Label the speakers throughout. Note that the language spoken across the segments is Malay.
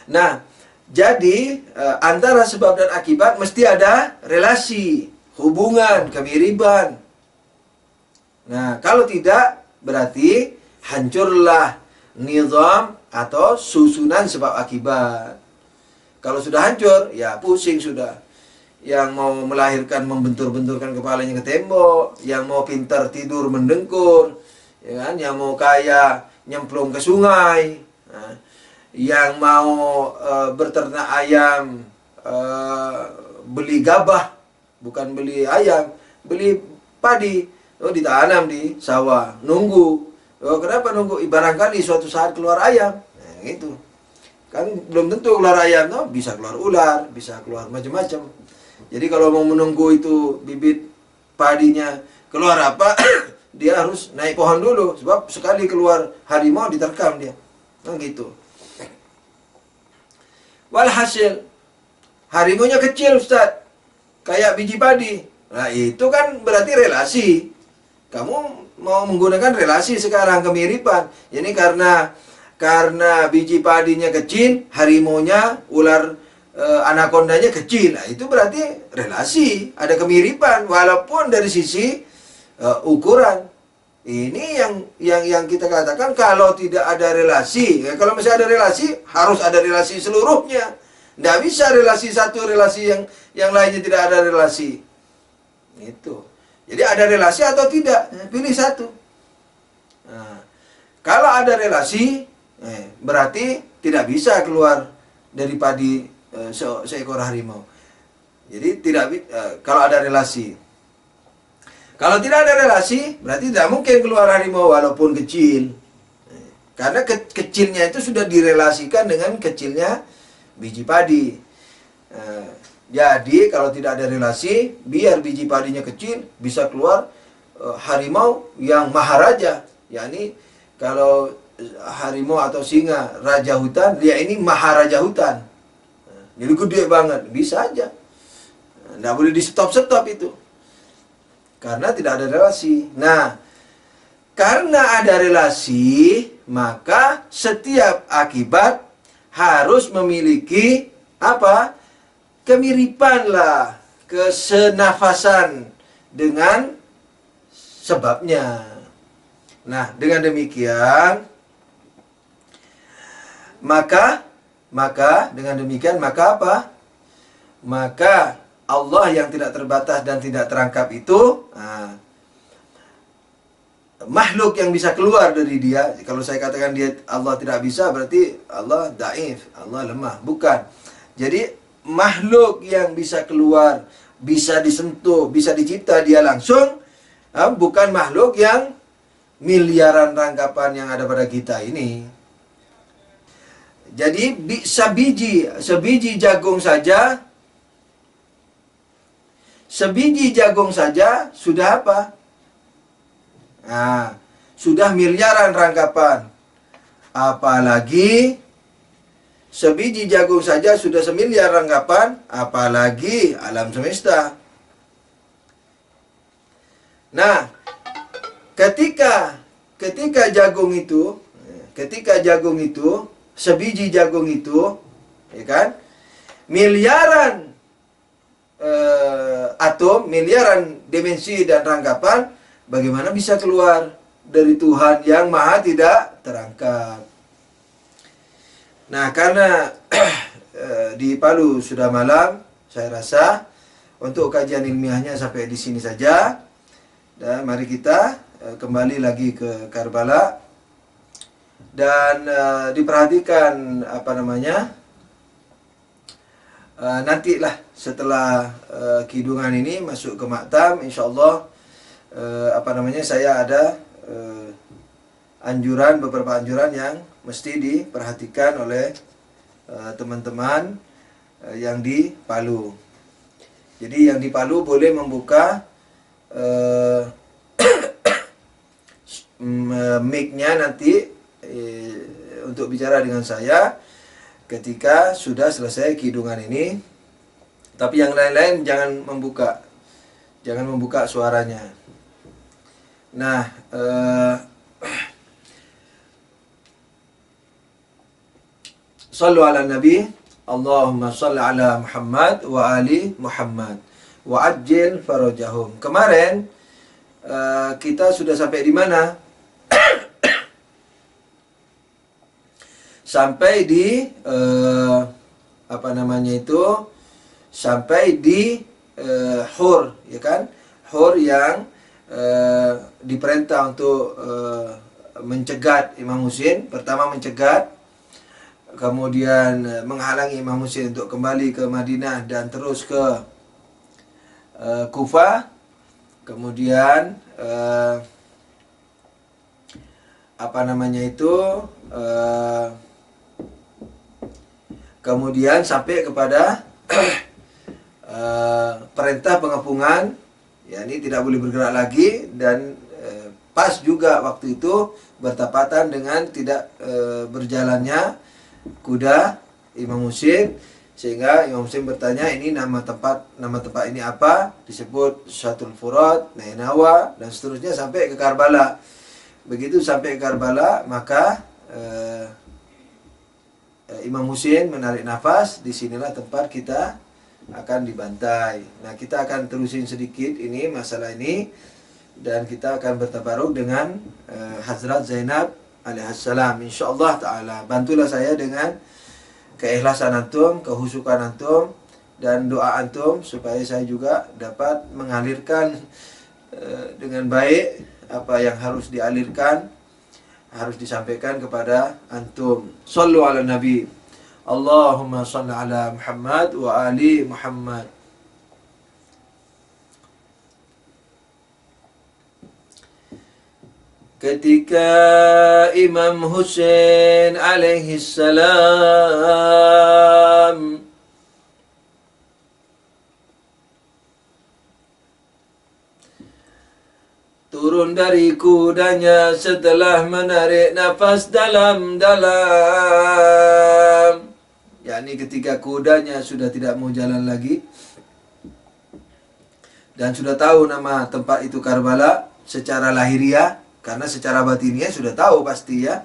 Speaker 1: Nah, jadi antara sebab dan akibat mesti ada relasi, hubungan, kemiripan. Nah, kalau tidak berarti hancurlah nizam atau susunan sebab akibat. Kalau sudah hancur, ya pusing sudah. Yang mau melahirkan membentur-benturkan kepalanya ke tembok, yang mau pintar tidur mendengkur, ya kan? Yang mau kaya nyemplung ke sungai, nah, yang mau berternak ayam beli gabah, bukan beli ayam, beli padi, ditanam di sawah, nunggu. Kenapa nunggu? Barangkali suatu saat keluar ayam, nah, gitu. Kan belum tentu keluar ayam, no? Bisa keluar ular, bisa keluar macam-macam. Jadi kalau mau menunggu itu bibit padinya keluar apa, dia harus naik pohon dulu. Sebab sekali keluar harimau diterkam dia. Nah gitu. Walhasil, harimaunya kecil Ustaz. Kayak biji padi. Nah itu kan berarti relasi. Kamu mau menggunakan relasi sekarang, kemiripan. Ini karena biji padinya kecil, harimaunya, ular anakondanya kecil. Nah, itu berarti relasi, ada kemiripan walaupun dari sisi ukuran. Ini yang kita katakan kalau tidak ada relasi. Ya, kalau misalnya ada relasi, harus ada relasi seluruhnya. Tidak bisa relasi satu, relasi yang lainnya tidak ada relasi. Itu. Jadi ada relasi atau tidak, pilih satu. Nah, kalau ada relasi, berarti tidak bisa keluar dari padi seekor harimau. Jadi kalau ada relasi. Kalau tidak ada relasi, berarti tidak mungkin keluar harimau walaupun kecil. Karena kecilnya itu sudah direlasikan dengan kecilnya biji padi. Jadi kalau tidak ada relasi, biar biji padinya kecil, bisa keluar harimau yang maharaja. yakni kalau harimau atau singa raja hutan, dia ini maharaja hutan. Jadi gede banget, bisa aja. Nggak boleh di stop-stop itu. Karena tidak ada relasi. Nah, karena ada relasi, maka setiap akibat harus memiliki apa? Kemiripan lah, kesenafasan dengan sebabnya. Nah, dengan demikian, maka apa? Maka Allah yang tidak terbatas dan tidak terangkap itu makhluk yang bisa keluar dari dia. Kalau saya katakan dia Allah tidak bisa, berarti Allah dhaif, Allah lemah. Bukan. Jadi makhluk yang bisa keluar, bisa disentuh, bisa dicipta dia langsung, bukan makhluk yang miliaran rangkapan yang ada pada kita ini. Jadi sebiji jagung saja sudah apa? Nah, sudah miliaran rangkapan. Apalagi sebiji jagung saja sudah semiliar rangkapan, apalagi alam semesta. Nah, ketika jagung itu, sebiji jagung itu, ya kan, miliaran atom, miliaran dimensi dan rangkapan, bagaimana bisa keluar dari Tuhan yang maha tidak terangkap. Nah, karena di Palu sudah malam, saya rasa untuk kajian ilmiahnya sampai di sini saja. Dan mari kita kembali lagi ke Karbala. Dan diperhatikan nantilah setelah kidungan ini masuk ke maktam, insyaallah saya ada beberapa anjuran yang mesti diperhatikan oleh teman-teman yang di Palu. Jadi yang di Palu boleh membuka mic-nya nanti untuk bicara dengan saya ketika sudah selesai kidungan ini. Tapi yang lain-lain jangan membuka suaranya. Nah, sallu ala nabi, Allahumma salli ala Muhammad wa ali Muhammad wa ajil farajahum. Kemarin kita sudah sampai di mana? Sampai di apa namanya itu? Sampai di hur, ya kan? Hur yang diperintah untuk mencegat Imam Husain. Pertama mencegat, kemudian menghalangi Imam Husain untuk kembali ke Madinah dan terus ke Kufah. Kemudian apa namanya itu? Kemudian sampai kepada perintah pengepungan, ya ini tidak boleh bergerak lagi, dan pas juga waktu itu bertepatan dengan tidak berjalannya kuda Imam Husain, sehingga Imam Husain bertanya, ini nama tempat ini apa? Disebut Syatul Furat, Nainawa, dan seterusnya sampai ke Karbala. Begitu sampai ke Karbala, maka Imam Husain menarik nafas. Disinilah tempat kita akan dibantai. Nah, kita akan terusin sedikit ini masalah ini, dan kita akan bertabaruk dengan Hazrat Zainab alaihissalam. InsyaAllah ta'ala, bantulah saya dengan keikhlasan antum, kehusukan antum, dan doa antum, supaya saya juga dapat mengalirkan dengan baik apa yang harus dialirkan, harus disampaikan kepada antum. Sallu ala nabi, Allahumma salli ala Muhammad wa ali Muhammad. Ketika Imam Husain alaihi salam turun dari kudanya setelah menarik nafas dalam-dalam, yakni ketika kudanya sudah tidak mau jalan lagi dan sudah tahu nama tempat itu Karbala secara lahiriah, karena secara batinnya sudah tahu pasti, ya.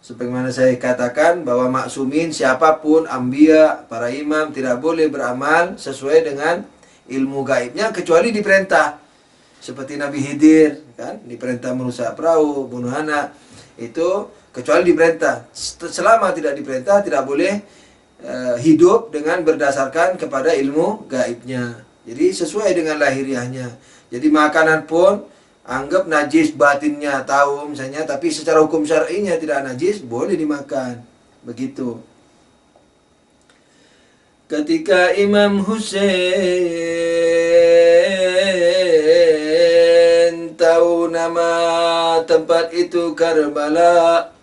Speaker 1: Sebagaimana saya katakan bahwa maksumin siapapun, anbiya, para imam, tidak boleh beramal sesuai dengan ilmu gaibnya kecuali diperintah. Seperti Nabi Khidir, kan, diperintah merusak perahu, bunuh anak, itu kecuali diperintah. Selama tidak diperintah, tidak boleh hidup dengan berdasarkan kepada ilmu gaibnya. Jadi sesuai dengan lahiriahnya. Jadi makanan pun anggap najis batinnya tahu misalnya, tapi secara hukum syar'inya tidak najis, boleh dimakan. Begitu. Ketika Imam Husain tahu nama tempat itu Karbala,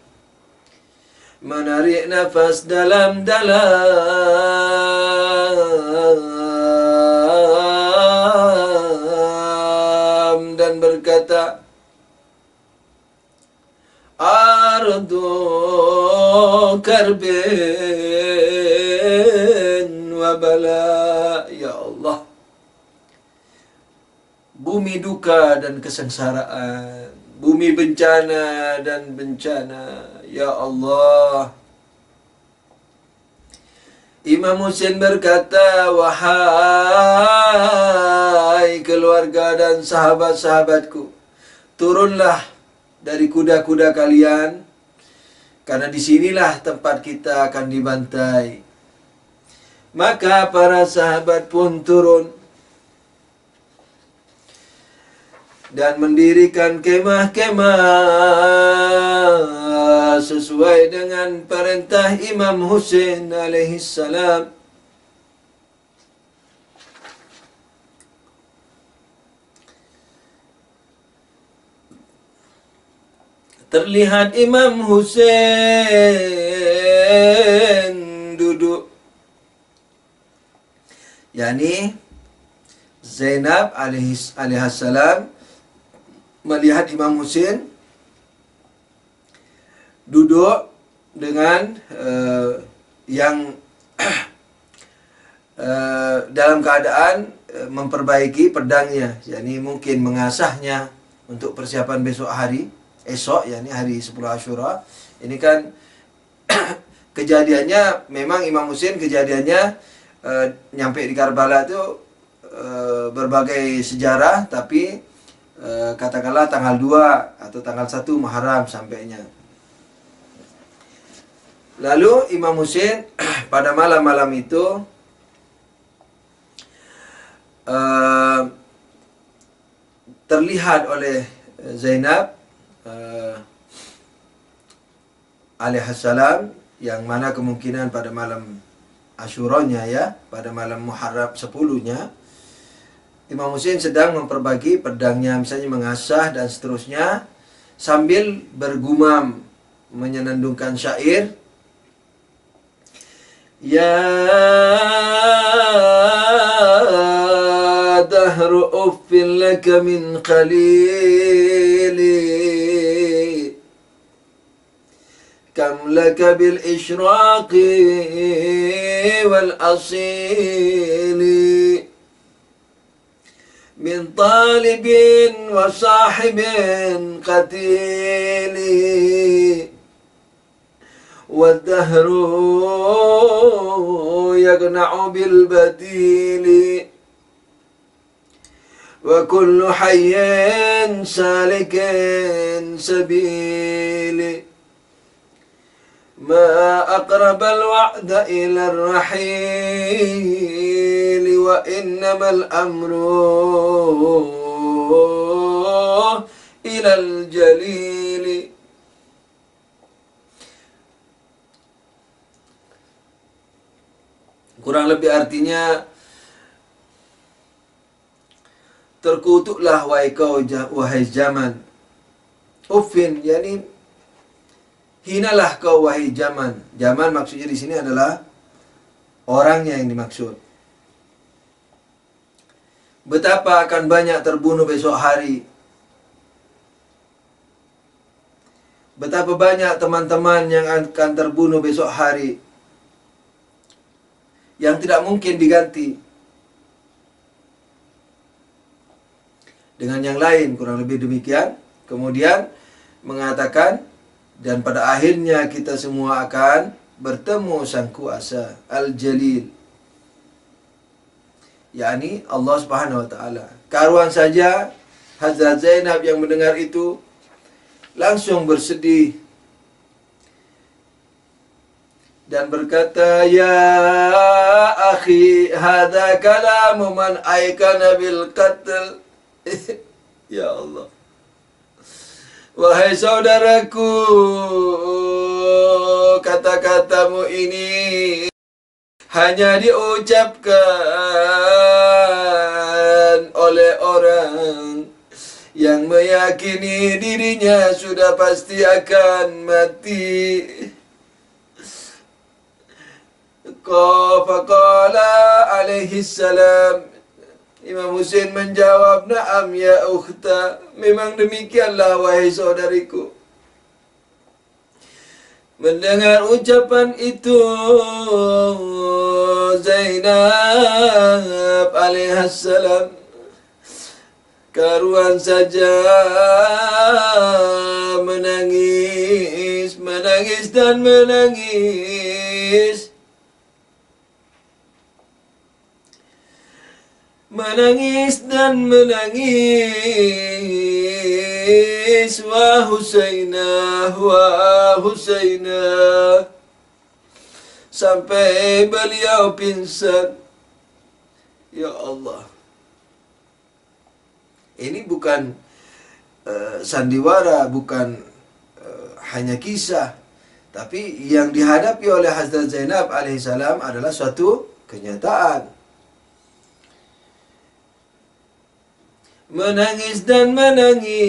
Speaker 1: menarik nafas dalam-dalam dan berkata, Ardu karbin wa bala. Ya Allah, bumi duka dan kesengsaraan, bumi bencana dan bencana. Ya Allah. Imam Husain berkata, wahai keluarga dan sahabat-sahabatku, turunlah dari kuda-kuda kalian, karena disinilah tempat kita akan dibantai. Maka para sahabat pun turun dan mendirikan kemah-kemah sesuai dengan perintah Imam Husain alaihi salam. Terlihat Imam Husain duduk, yakni Zainab alaihissalam melihat Imam Husain duduk dengan yang dalam keadaan memperbaiki pedangnya, yakni mungkin mengasahnya untuk persiapan besok hari, esok, yakni hari 10 Asyura. Ini kan kejadiannya memang Imam Husain kejadiannya nyampe di Karbala itu berbagai sejarah, tapi katakanlah tanggal 2 atau tanggal 1 Muharram sampainya. Lalu Imam Husain pada malam-malam itu terlihat oleh Zainab alaihissalam, yang mana kemungkinan pada malam Asyuranya ya, pada malam Muharram 10-nya, Imam Husain sedang memperbagi pedangnya, misalnya mengasah dan seterusnya, sambil bergumam menyenandungkan syair, ya dahru uffin laka min qalili kam laka bil isyraqi wal asili min talibin wa sahibin qatili والدهر يقنع بالبديل وكل حي سالك سبيل ما أقرب الوعد إلى الرحيل وإنما الأمر إلى الجليل. Kurang lebih artinya, terkutuklah wahai zaman. Uffin, yakni hinalah kau wahai zaman. Zaman maksudnya di sini adalah orangnya yang dimaksud. Betapa akan banyak terbunuh besok hari. Betapa banyak teman-teman yang akan terbunuh besok hari, yang tidak mungkin diganti dengan yang lain, kurang lebih demikian. Kemudian mengatakan, dan pada akhirnya kita semua akan bertemu sang kuasa Al-Jalil, yakni Allah Subhanahu wa taala. Karuan saja Hazrat Zainab yang mendengar itu langsung bersedih dan berkata, ya akhi, hadza kalamu man aikana bil qatl. Ya Allah, wahai saudaraku, kata-katamu ini hanya diucapkan oleh orang yang meyakini dirinya sudah pasti akan mati. Faqala alaihi salam, Imam Husain menjawab, na'am ya ukhta, memang demikianlah wahai saudariku. Mendengar ucapan itu, Zainab alaihissalam karuan saja menangis, menangis dan menangis. Menangis dan menangis, wa Husainah, wa Husainah, sampai beliau pingsan. Ya Allah, ini bukan sandiwara, bukan hanya kisah, tapi yang dihadapi oleh Hazrat Zainab alaihissalam adalah suatu kenyataan. Menangis dan menangis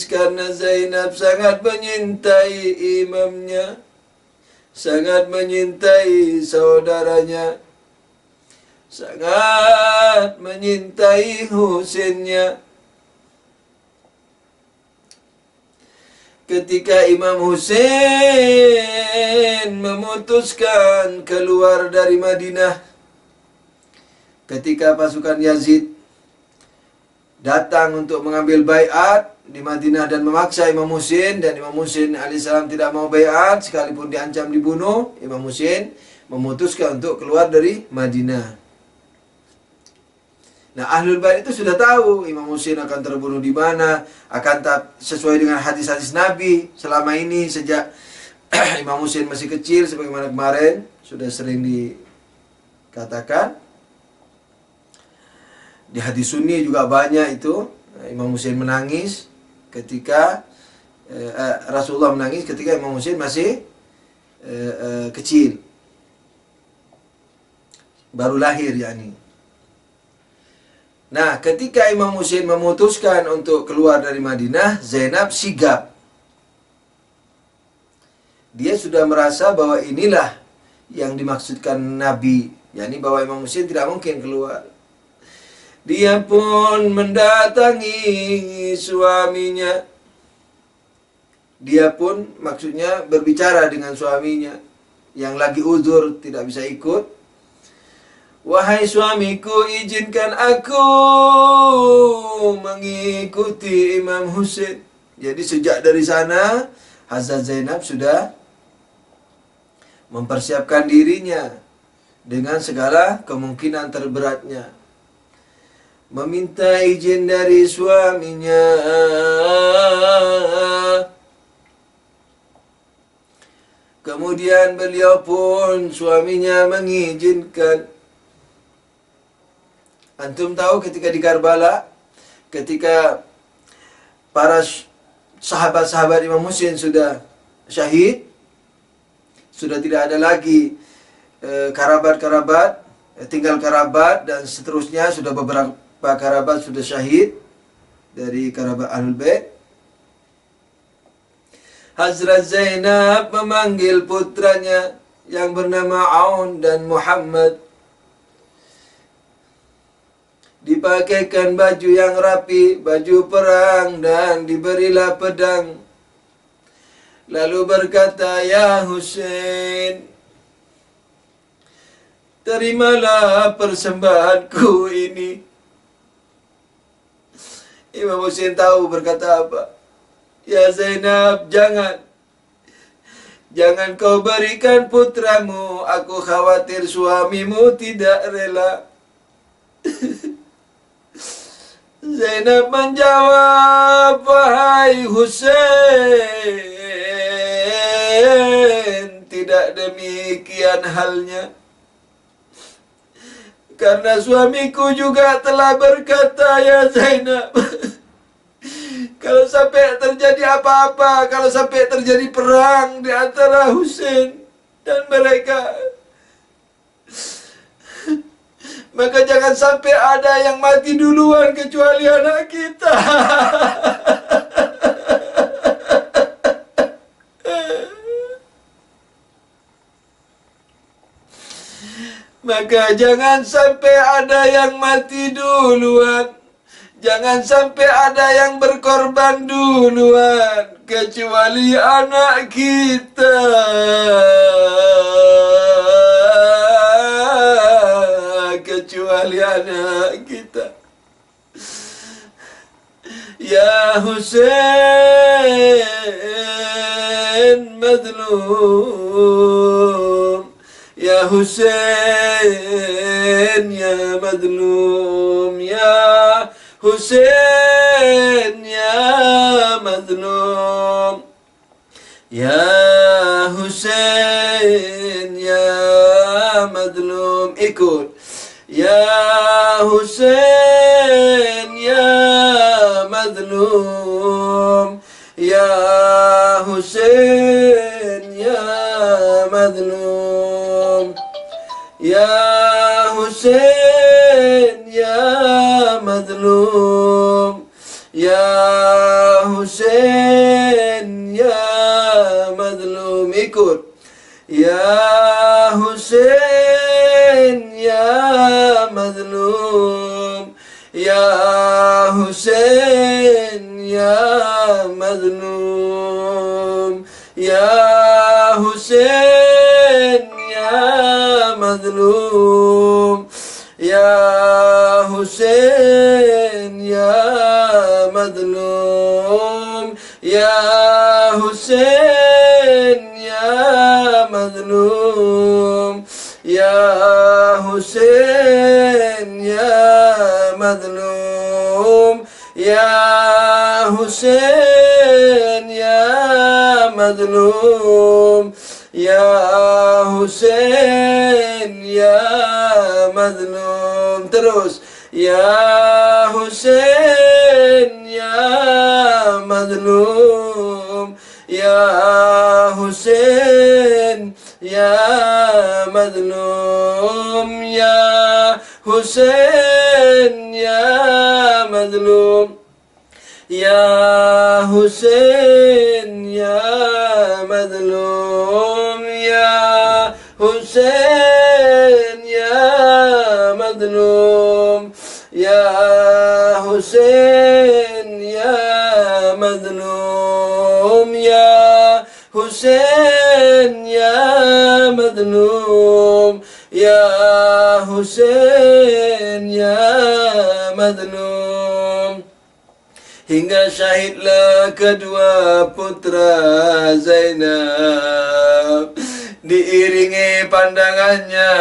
Speaker 1: karena Zainab sangat menyintai imamnya, sangat menyintai saudaranya, sangat menyintai Husainnya. Ketika Imam Husain memutuskan keluar dari Madinah, ketika pasukan Yazid datang untuk mengambil baiat, di Madinah dan memaksa Imam Husain, dan Imam Husain alaihissalam tidak mau baiat sekalipun diancam dibunuh. Imam Husain memutuskan untuk keluar dari Madinah. Nah, Ahlul Bait itu sudah tahu Imam Husain akan terbunuh di mana, akan sesuai dengan hadis-hadis Nabi selama ini sejak Imam Husain masih kecil, sebagaimana kemarin sudah sering dikatakan. Di hadis Sunni juga banyak itu. Imam Husain menangis ketika Rasulullah menangis ketika Imam Husain masih kecil, baru lahir yakni. Nah, ketika Imam Husain memutuskan untuk keluar dari Madinah, Zainab sigap. Dia sudah merasa bahwa inilah yang dimaksudkan Nabi, yakni bahwa Imam Husain tidak mungkin keluar. Dia pun mendatangi suaminya. Dia pun maksudnya berbicara dengan suaminya yang lagi uzur, tidak bisa ikut. Wahai suamiku, izinkan aku mengikuti Imam Husain. Jadi sejak dari sana, Hazrat Zainab sudah mempersiapkan dirinya dengan segala kemungkinan terberatnya. Meminta izin dari suaminya. Kemudian beliau pun, suaminya mengizinkan. Antum tahu ketika di Karbala, ketika para sahabat-sahabat Imam Husain sudah syahid, sudah tidak ada lagi kerabat-kerabat, tinggal kerabat dan seterusnya, sudah beberapa kerabat sudah syahid dari kerabat Ahlul Bait. Hazrat Zainab memanggil putranya yang bernama Aun dan Muhammad. Dipakaikan baju yang rapi, baju perang, dan diberilah pedang. Lalu berkata, "Ya Husain, terimalah persembahanku ini." Imam Husain tahu berkata apa. "Ya Zainab, jangan kau berikan putramu. Aku khawatir suamimu tidak rela." Zainab menjawab, "Wahai Husain, tidak demikian halnya. Karena suamiku juga telah berkata, ya Zainab, kalau sampai terjadi apa-apa, kalau sampai terjadi perang di antara Husain dan mereka, maka jangan sampai ada yang mati duluan kecuali anak kita." Maka jangan sampai ada yang mati duluan, jangan sampai ada yang berkorban duluan kecuali anak kita. Kecuali anak kita. Ya Husain madlum, ya Husain ya madlum, ya Husain ya madlum, ya Husain ya madlum. Ikut. Ya Husain ya madlum, ya Husain ya madlum, ya Husain ya madlum, ya Husain ya madlum. Ikut. Ya Husain ya madlum, ya Husain ya madlum, ya Husain ya madlum, ya Husain ya madlum. Hussein ya mazlum, ya Hussein ya mazlum, ya Hussein ya mazlum, ya Hussein ya mazlum. Terus, ya Hussein ya mazlum, ya Hussein ya mazlum, ya Hussein ya mazlum, ya Hussein ya mazlum, ya Hussein ya mazlum, ya Hussein ya mazlum, ya Hussein ya mazlum, ya Hussein ya mazlum. Hingga syahidlah kedua putra Zainab, diiringi pandangannya.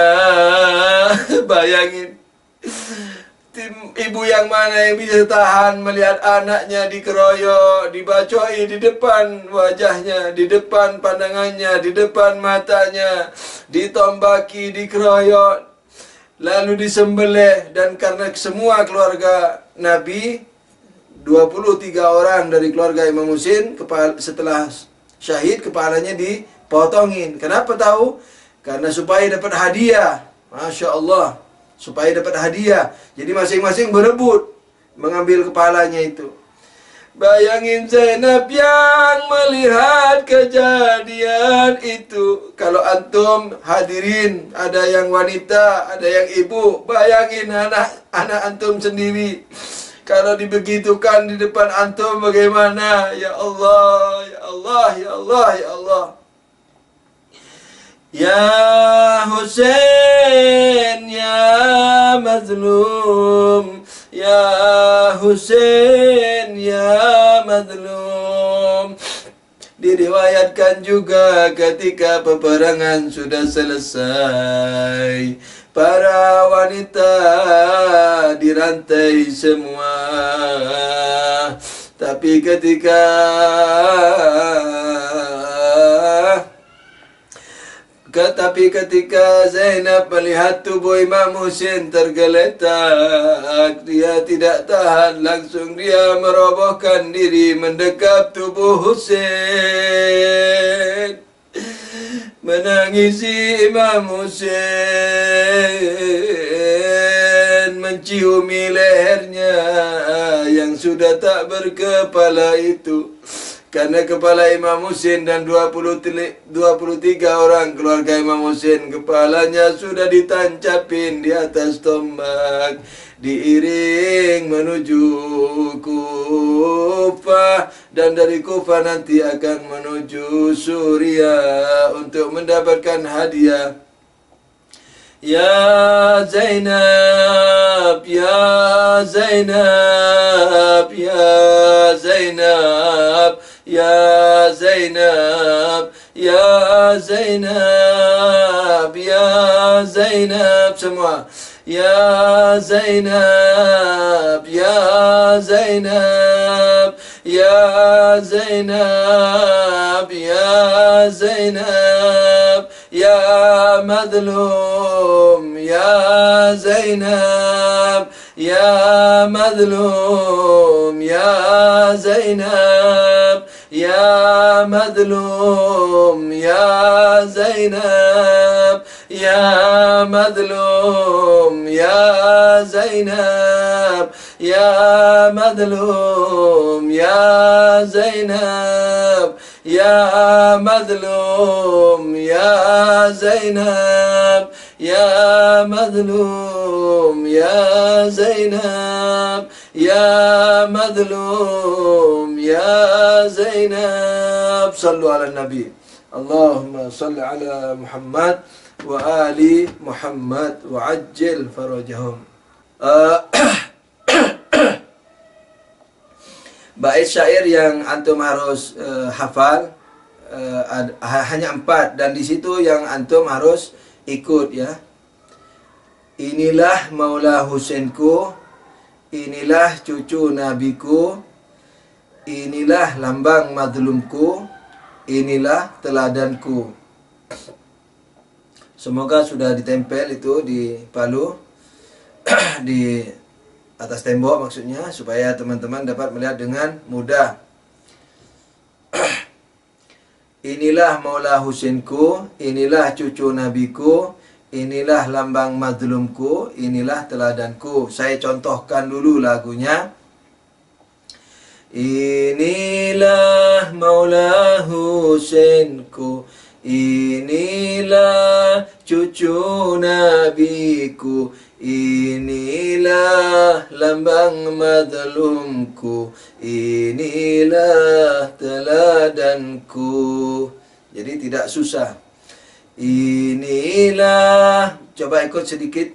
Speaker 1: Bayangin, ibu yang mana yang bisa tahan melihat anaknya dikeroyok, dibacoi di depan wajahnya, di depan pandangannya, di depan matanya, ditombaki, dikeroyok, lalu disembelih. Dan karena semua keluarga Nabi, 23 orang dari keluarga Imam Husain, setelah syahid kepalanya dipotongin. Kenapa tahu? Karena supaya dapat hadiah. Masya Allah, supaya dapat hadiah. Jadi masing-masing berebut mengambil kepalanya itu. Bayangin Zainab yang melihat kejadian itu. Kalau antum hadirin, ada yang wanita, ada yang ibu, bayangin anak antum sendiri. Kalau dibegitukan di depan antum bagaimana? Ya Allah, ya Allah, ya Allah, ya Allah. Ya Hussein ya mazlum, ya Hussein ya mazlum. Diriwayatkan juga ketika peperangan sudah selesai, para wanita dirantai semua. Tapi ketika Zainab melihat tubuh Imam Husain tergeletak, dia tidak tahan, langsung dia merobohkan diri mendekap tubuh Husain, menangisi Imam Husain, menciumi lehernya yang sudah tak berkepala itu. Karena kepala Imam Husain dan 23 orang keluarga Imam Husain, kepalanya sudah ditancapin di atas tombak, diiring menuju Kufah, dan dari Kufah nanti akan menuju Suriah untuk mendapatkan hadiah. Ya Zainab, ya Zainab, ya Zainab, ya Zainab, ya Zainab, ya Zainab, semua. Ya Zainab, ya Zainab, ya Zainab, ya Zainab, ya mazlum, ya Zainab, ya mazlum, ya Zainab, ya mazlum, ya Zainab, ya mazlum, ya Zainab, ya mazlum, ya Zainab, ya mazlum, ya Zainab, ya mazlum, ya Zainab, ya mazlum, ya Zainab. Sallu ala Nabi. Allahumma salli ala Muhammad wa ali Muhammad wa ajil farajahum. Bait syair yang antum harus hafal hanya 4, dan di situ yang antum harus ikut ya. Inilah Maula Husainku, inilah cucu nabiku, inilah lambang mazlumku, inilah teladanku. Semoga sudah ditempel itu di palu di atas tembok maksudnya, supaya teman-teman dapat melihat dengan mudah. Inilah Maula Husainku, inilah cucu nabiku, inilah lambang mazlumku, inilah teladanku. Saya contohkan dulu lagunya. Inilah Maula Husainku, inilah cucu nabiku, inilah lambang mazlumku, inilah teladanku. Jadi tidak susah. Inilah, coba ikut sedikit.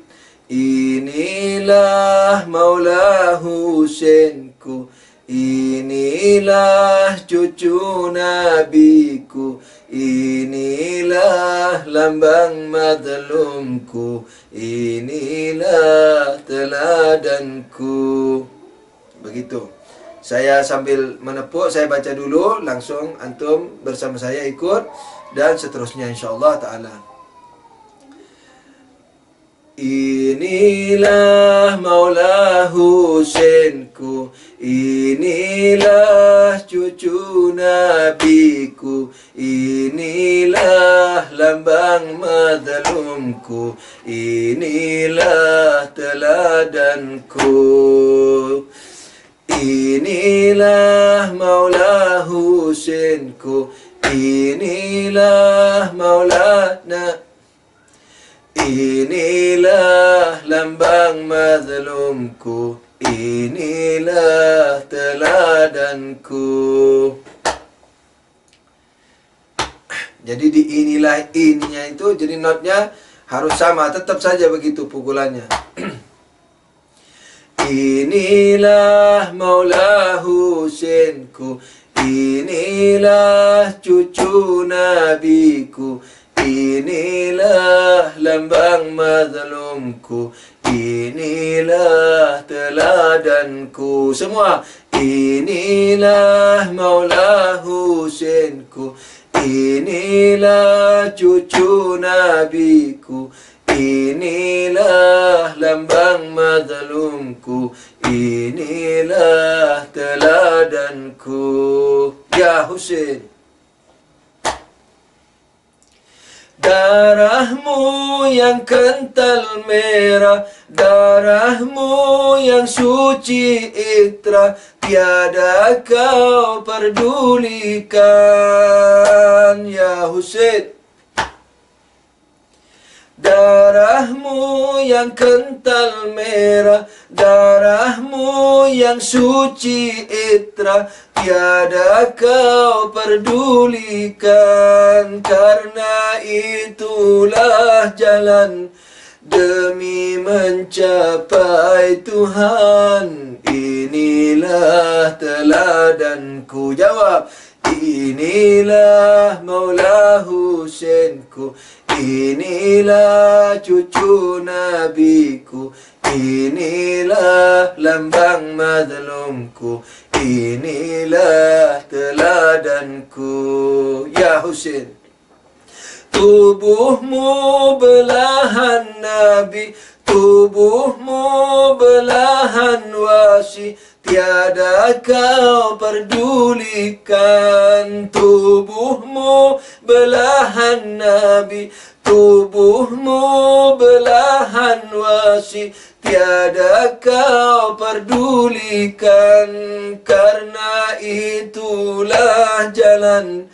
Speaker 1: Inilah Maula Husainku, inilah cucu nabiku, inilah lambang mazlumku, inilah teladanku. Begitu. Saya sambil menepuk, saya baca dulu, langsung antum bersama saya ikut, dan seterusnya insyaallah ta'ala. Inilah Maula Husainku, inilah cucu nabiku, inilah lambang mazlumku, inilah teladanku. Inilah Maula Husainku, inilah Maulana, inilah lambang mazlumku, inilah teladanku. Jadi di inilah, ininya itu jadi notnya harus sama, tetap saja begitu pukulannya. Inilah Maula Husainku, inilah cucu nabiku, inilah lambang mazlumku, inilah teladanku. Semua. Inilah Maula Husainku, inilah cucu nabiku, inilah lambang mazlumku, inilah teladanku. Ya Husain, darahmu yang kental merah, darahmu yang suci itra, tiada kau perdulikan. Ya Husain, darahmu yang kental merah, darahmu yang suci itra, tiada kau perdulikan. Karena itulah jalan demi mencapai Tuhan, inilah teladanku. Jawab. Inilah Maula Husainku, inilah cucu nabiku, inilah lambang mazlumku, inilah teladanku. Ya Husain, tubuhmu belahan Nabi, tubuhmu belahan wasi, tiada kau perdulikan. Tubuhmu belahan Nabi, tubuhmu belahan wasi, tiada kau perdulikan. Karena itulah jalan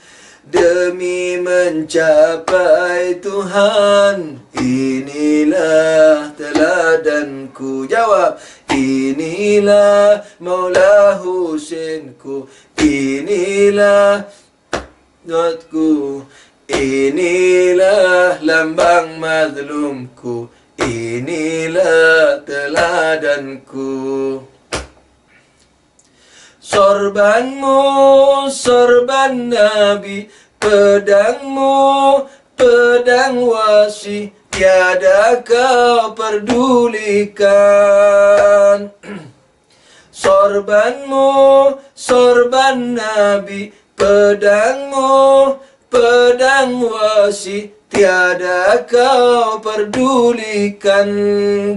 Speaker 1: demi mencapai Tuhan, inilah teladanku. Jawab. Inilah Maula Husainku, inilah notku, inilah lambang mazlumku, inilah teladanku. Sorbanmu sorban Nabi, pedangmu, pedang wasi, tiada kau perdulikan. Sorbanmu, sorban Nabi, pedangmu, pedang wasi, tiada kau perdulikan.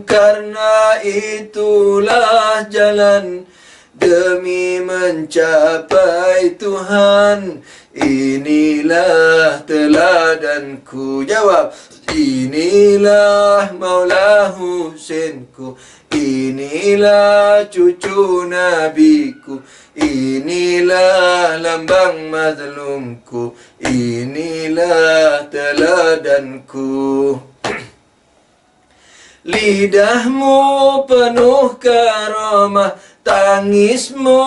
Speaker 1: Karena itulah jalan demi mencapai Tuhan. Inilah teladanku. Jawab. Inilah Maula Husainku. Inilah cucu nabiku. Inilah lambang mazlumku. Inilah teladanku. Lidahmu penuh karamah, tangismu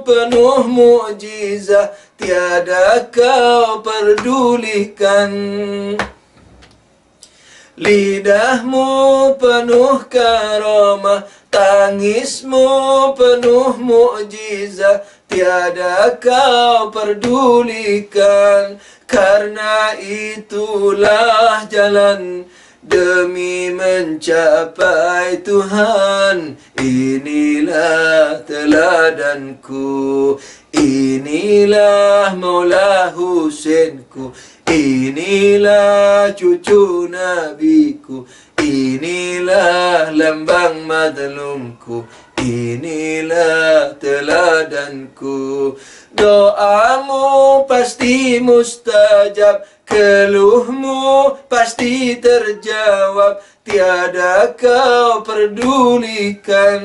Speaker 1: penuh mukjizat, tiada kau perdulikan. Lidahmu penuh karamah, tangismu penuh mukjizat, tiada kau perdulikan. Karena itulah jalan demi mencapai Tuhan. Inilah teladanku. Inilah Maula Husainku. Inilah cucu nabiku. Inilah lambang mazlumku. Inilah teladanku. Doamu pasti mustajab, keluhmu pasti terjawab, tiada kau perdulikan.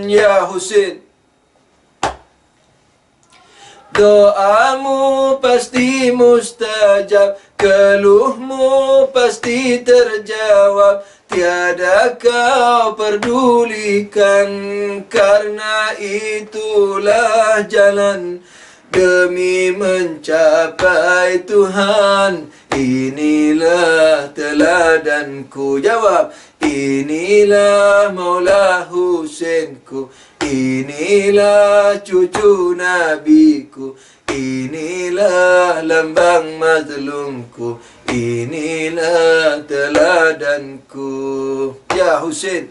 Speaker 1: Ya Husain, doamu pasti mustajab, keluhmu pasti terjawab, tiada kau perdulikan. Karena itulah jalan demi mencapai Tuhan. Inilah teladanku. Jawab. Inilah Maula Husainku. Inilah cucu nabiku. Inilah lambang mazlumku. Inilah teladanku. Ya Husain,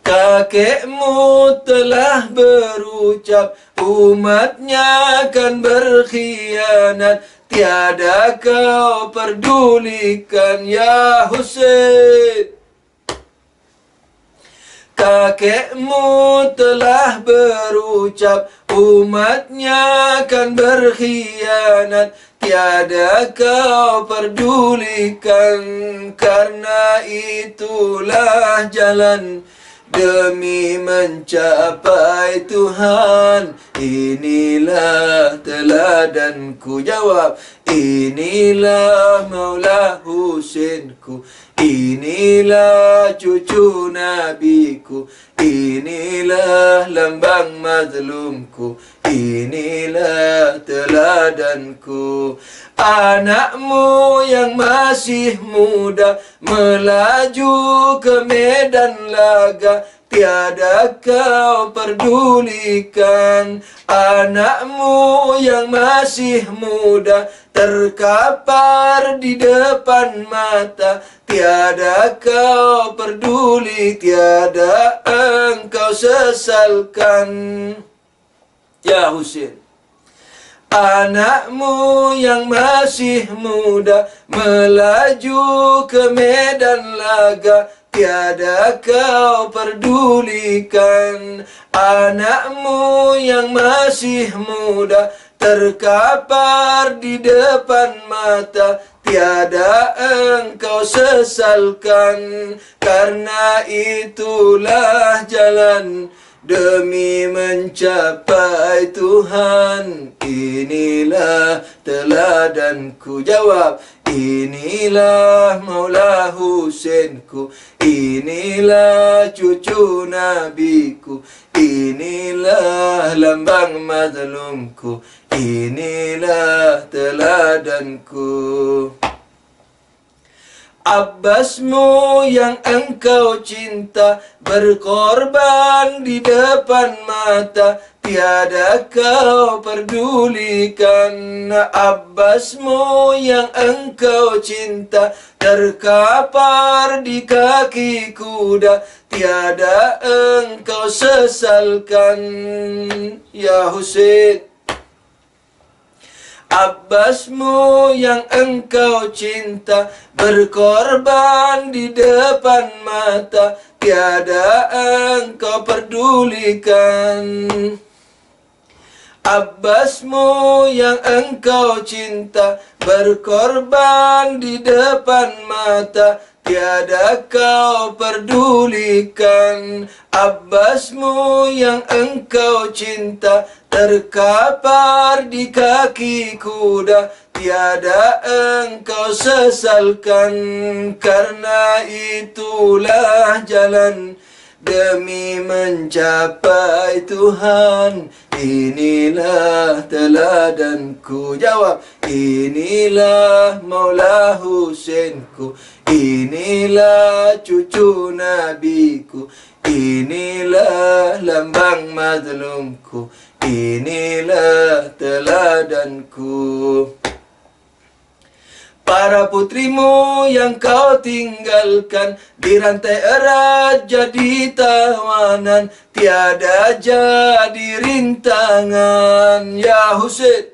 Speaker 1: kakekmu telah berucap, umatnya akan berkhianat, tiada kau perdulikan. Ya Husain, kakekmu telah berucap, umatnya akan berkhianat, tiada kau perdulikan. Karena itulah jalan demi mencapai Tuhan. Inilah teladanku. Jawab. Inilah Maula Husainku. Inilah cucu nabiku. Inilah lambang mazlumku. Inilah teladanku. Anakmu yang masih muda melaju ke medan laga, tiada kau perdulikan. Anakmu yang masih muda terkapar di depan mata, tiada kau peduli, tiada engkau sesalkan. Ya Husain, anakmu yang masih muda melaju ke medan laga, tiada kau perdulikan. Anakmu yang masih muda terkapar di depan mata, tiada engkau sesalkan. Karena itulah jalan demi mencapai Tuhan. Inilah teladanku. Jawab. Inilah Maula Husainku. Inilah cucu nabiku. Inilah lambang mazlumku. Inilah teladanku. Abbasmu yang engkau cinta berkorban di depan mata, tiada kau pedulikan. Abbasmu yang engkau cinta terkapar di kaki kuda, tiada engkau sesalkan. Ya Husain, Abbasmu yang engkau cinta berkorban di depan mata, tiada engkau pedulikan. Abbasmu yang engkau cinta berkorban di depan mata, tiada kau pedulikan. Abbasmu yang engkau cinta terkapar di kaki kuda, tiada engkau sesalkan. Karena itulah jalan demi mencapai Tuhan. Inilah teladanku. Jawab. Inilah Maula Husainku. Inilah cucu nabiku. Inilah lambang mazlumku. Inilah teladanku. Para putrimu yang kau tinggalkan di rantai erat jadi tawanan, tiada jadi rintangan. Ya Husain,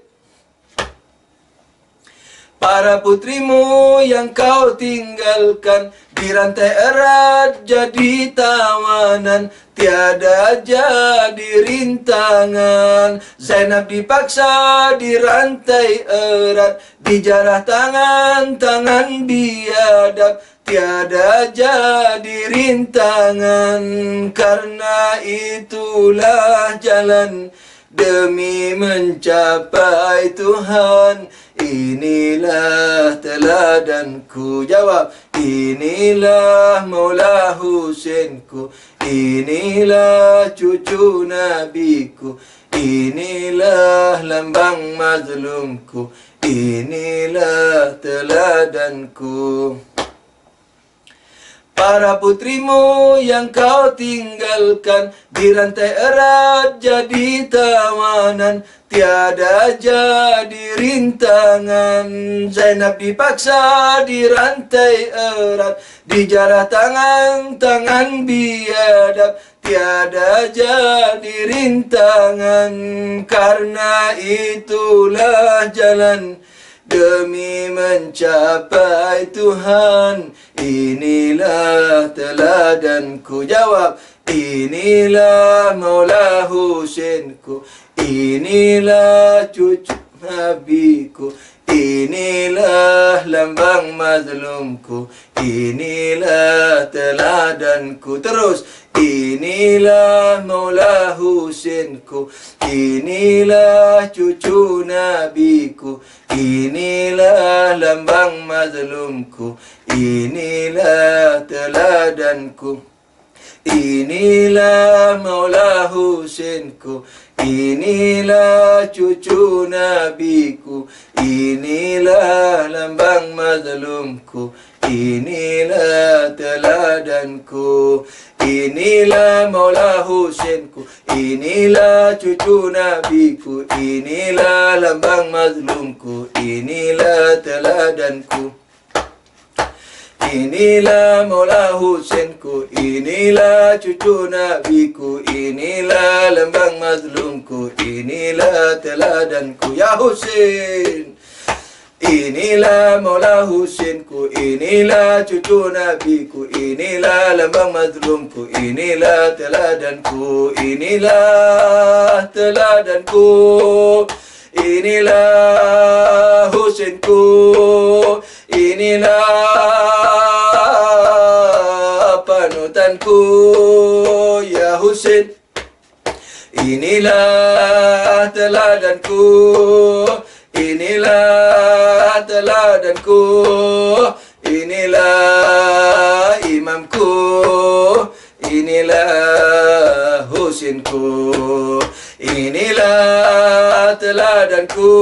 Speaker 1: para putrimu yang kau tinggalkan di rantai erat jadi tawanan, tiada jadi rintangan. Zainab dipaksa di rantai erat, dijarah tangan biadab, tiada jadi rintangan. Karena itulah jalan demi mencapai Tuhan. Inilah teladanku. Jawab. Inilah Maula Husainku. Inilah cucu nabiku. Inilah lambang mazlumku. Inilah teladanku. Para putrimu yang kau tinggalkan di rantai erat jadi tawanan, tiada jadi rintangan. Zainab dipaksa di rantai erat, dijarah tangan biadab, tiada jadi rintangan. Karena itulah jalan demi mencapai Tuhan. Inilah teladanku. Jawab. Inilah Maula Husainku. Inilah cucu nabiku. Inilah lambang mazlumku. Inilah teladanku. Terus. Inilah Maula Husainku. Inilah cucu nabiku. Inilah lambang mazlumku. Inilah teladanku. Inilah Maula Husainku. Inilah cucu nabiku. Inilah lambang mazlumku. Inilah teladanku. Inilah Maula Husainku. Inilah cucu nabiku. Inilah lambang mazlumku. Inilah teladanku. Inilah Maula Husainku. Inilah cucu nabiku. Inilah lambang mazlumku. Inilah teladanku. Ya Husain. Inilah Maula Husainku. Inilah cucu nabiku. Inilah lambang mazlumku. Inilah teladanku. Inilah teladanku. Inilah Husainku. Inilah panutanku. Ya Husain. Inilah teladanku. Inilah teladanku. Inilah imamku. Inilah Husainku. Inilah teladanku.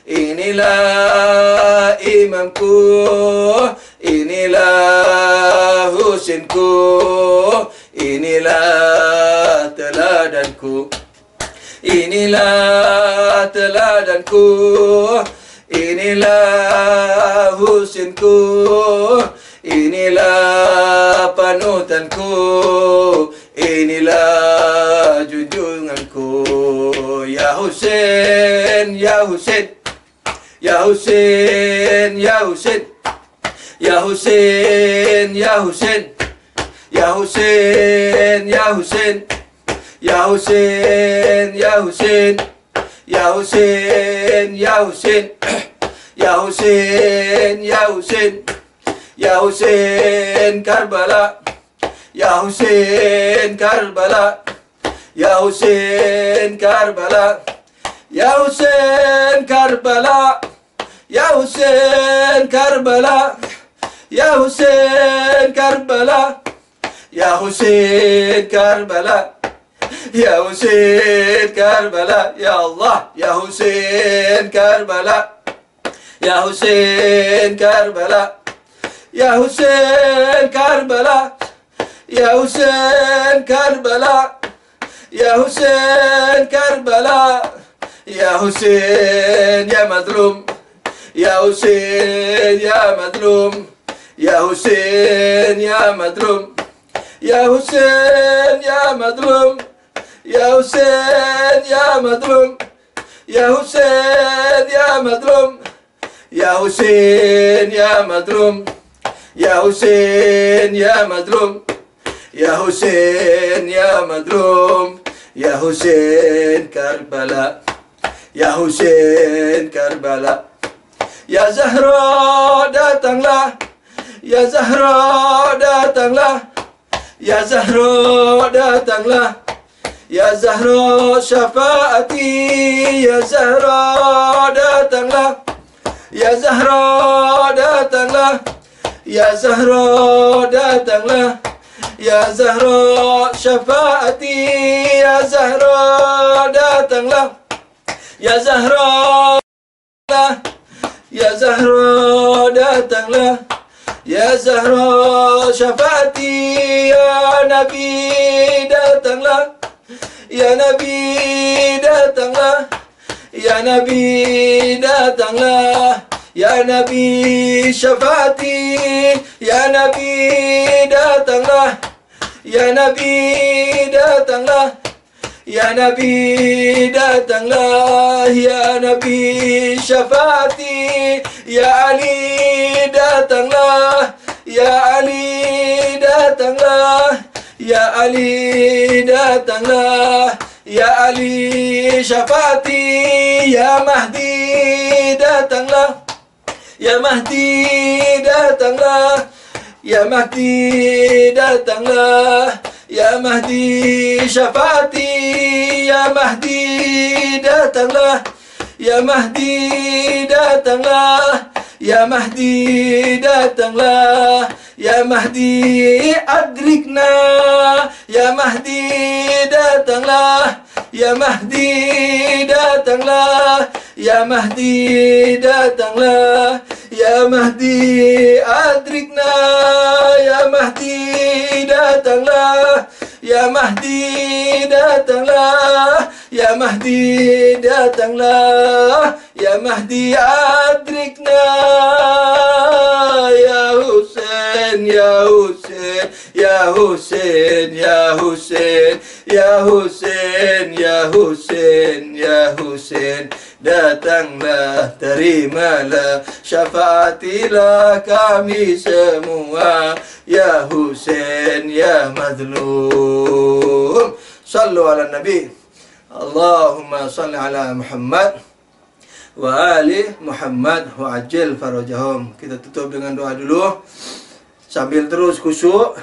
Speaker 1: Inilah imamku. teladanku, inilah teladanku. Inilah teladanku, inilah Husinku, inilah panutanku, inilah junjunganku. Ya Husain, ya Husain, ya Husain, ya Husain, ya Husain, ya Husain, ya Husain, ya Husain, ya Husain, ya Husain, ya Husain, ya Husain, ya Husain, ya Husain, ya Husain Karbala, ya Husain Karbala, ya Husain Karbala, ya Husain Karbala, ya Husain Karbala, ya Husain Karbala, ya Husain Karbala, ya Husain Karbala, ya Allah, ya Husain Karbala, ya Husain Karbala, ya Husain Karbala, ya Husain Karbala, ya Husain Karbala, ya Husain ya mazlum, ya Husain ya mazlum, ya Husain ya mazlum, ya Husain ya mazlum, ya Husain ya mazlum, ya Husain ya mazlum, ya Husain ya mazlum, ya Husain ya mazlum, ya Husain ya mazlum, ya Husain Karbala, ya Husain Karbala, ya Zahra datanglah, ya Zahra datanglah, ya Zahra datanglah, ya Zahra syafaati, ya Zahra datanglah, ya Zahra datanglah, ya Zahra datanglah, ya Zahra syafaati, ya Zahra datanglah, ya Zahra, ya Zahra datanglah, ya Zahra syafaati, ya Nabi datanglah, ya Nabi datanglah, ya Nabi datanglah, ya Nabi syafaati, ya Nabi datanglah, ya Nabi datanglah, ya Nabi datanglah, ya Nabi syafaati, ya Ali datanglah, ya Ali datanglah, ya Ali datanglah, ya Ali syafaati, ya Mahdi datanglah, ya Mahdi datanglah, ya Mahdi datanglah, ya Mahdi syafaati, ya Mahdi datanglah, ya Mahdi datanglah, ya Mahdi datanglah, ya Mahdi adrikna, ya Mahdi datanglah, ya Mahdi datanglah, ya Mahdi datanglah, ya Mahdi adrikna, ya Mahdi datanglah, ya Mahdi datanglah, ya Mahdi datanglah, ya Mahdi adrikna, ya Husain, ya Husain, ya Husain, ya Husain, ya Husain, ya Husain, ya Husain, datanglah, terimalah syafaatilah kami semua, ya Husain ya mazlum. Sallu ala Nabi. Allahumma salli ala Muhammad wa ali Muhammad wa ajil farajahum. Kita tutup dengan doa dulu sambil terus khusyuk.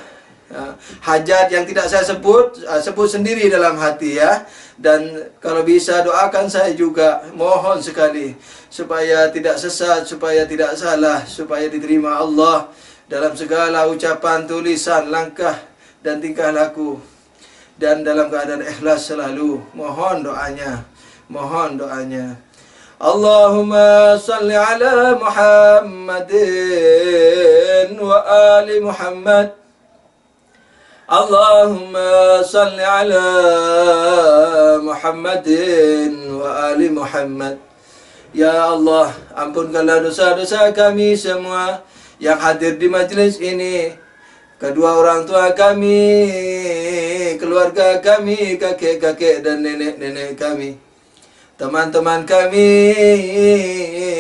Speaker 1: Hajat yang tidak saya sebut sendiri dalam hati ya. Dan kalau bisa doakan saya juga, mohon sekali supaya tidak sesat, supaya tidak salah, supaya diterima Allah dalam segala ucapan, tulisan, langkah dan tingkah laku, dan dalam keadaan ikhlas selalu. Mohon doanya, mohon doanya. Allahumma salli ala Muhammadin wa ali Muhammad Allahumma salli ala Muhammadin wa ali Muhammad. Ya Allah, ampunkanlah dosa-dosa kami semua yang hadir di majlis ini, kedua orang tua kami, keluarga kami, kakek-kakek dan nenek-nenek kami, teman-teman kami,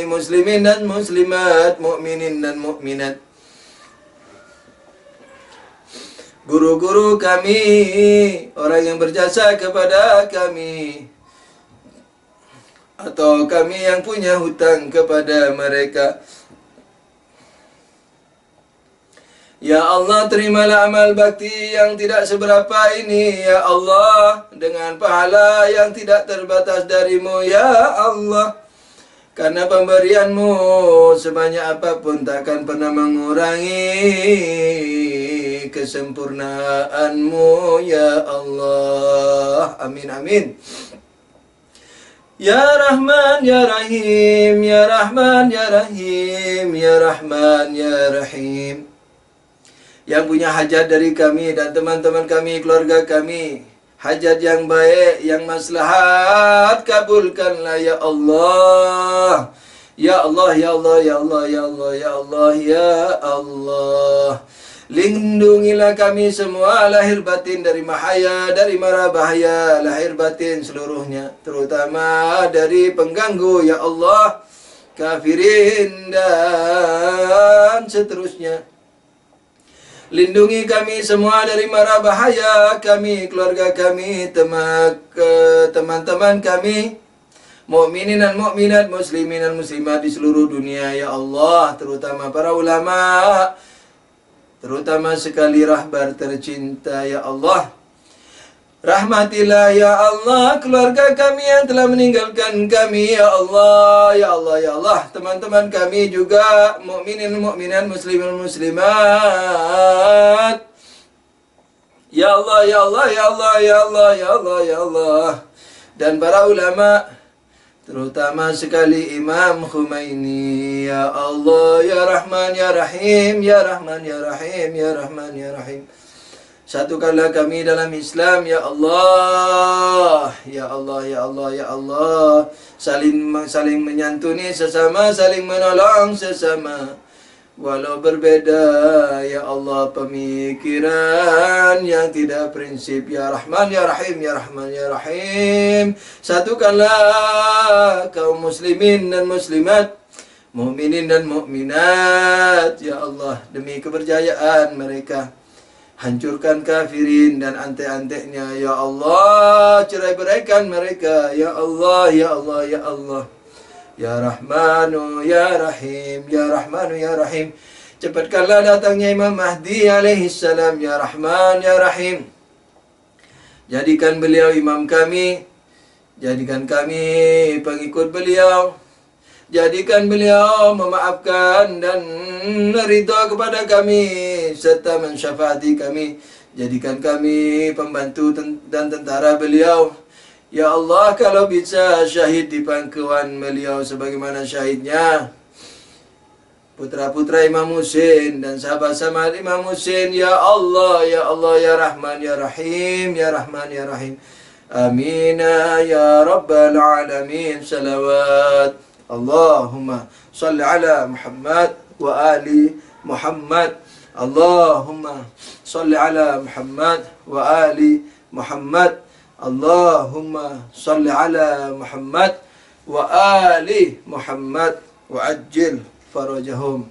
Speaker 1: muslimin dan muslimat, mukminin dan mukminat, guru-guru kami, orang yang berjasa kepada kami, atau kami yang punya hutang kepada mereka. Ya Allah, terimalah amal bakti yang tidak seberapa ini, ya Allah, dengan pahala yang tidak terbatas darimu, ya Allah. Karena pemberianmu sebanyak apapun takkan pernah mengurangi kesempurnaanmu, ya Allah. Amin, amin. Ya Rahman, Ya Rahim, Ya Rahman, Ya Rahim, Ya Rahman, Ya Rahim. Yang punya hajat dari kami dan teman-teman kami, keluarga kami, hajat yang baik, yang maslahat, kabulkanlah ya Allah. Ya Allah, Ya Allah, Ya Allah, Ya Allah, Ya Allah, Ya Allah. Lindungilah kami semua lahir batin dari mahaya, dari mara bahaya, lahir batin seluruhnya, terutama dari pengganggu, ya Allah, kafirin dan seterusnya. Lindungi kami semua dari mara bahaya, kami, keluarga kami, teman-teman kami, mukminin dan mukminat, muslimin dan muslimat di seluruh dunia, ya Allah, terutama para ulama, terutama sekali rahbar tercinta, ya Allah. Rahmatilah ya Allah keluarga kami yang telah meninggalkan kami, ya Allah, ya Allah, ya Allah. Teman-teman kami juga, mukminin mukminat, muslimin muslimat. Ya Allah, ya Allah, ya Allah, ya Allah, ya Allah, ya Allah. Dan para ulama, terutama sekali Imam Khumaini, ya Allah, ya Rahman, ya Rahim, ya Rahman, ya Rahim, ya Rahman, ya Rahim. Satukanlah kami dalam Islam, ya Allah, ya Allah, ya Allah, ya Allah. Saling menyantuni sesama, saling menolong sesama. Walau berbeda, ya Allah, pemikiran yang tidak prinsip, ya Rahman, ya Rahim, ya Rahman, ya Rahim. Satukanlah kaum muslimin dan muslimat, mukminin dan mukminat, ya Allah, demi keberjayaan mereka. Hancurkan kafirin dan antek-anteknya, ya Allah. Cerai-beraikan mereka, ya Allah, ya Allah, ya Allah. Ya Rahmanu, ya Rahim, ya Rahmanu, ya Rahim. Cepatkanlah datangnya Imam Mahdi alaihi salam, ya Rahman, ya Rahim. Jadikan beliau imam kami, jadikan kami pengikut beliau. Jadikan beliau memaafkan dan ridha kepada kami serta mensyafaati kami. Jadikan kami pembantu dan tentara beliau. Ya Allah, kalau bisa syahid di pangkuan beliau sebagaimana syahidnya putra-putra Imam Husain dan sahabat-sahabat Imam Husain. Ya Allah, ya Allah, ya Rahman, ya Rahim, ya Rahman, ya Rahim. Amin ya Rabbal Alamin. Salawat Allahumma salli ala Muhammad wa ali Muhammad. Allahumma salli ala Muhammad wa ali Muhammad. Allahumma salli ala Muhammad wa ali Muhammad wa ajil farajahum.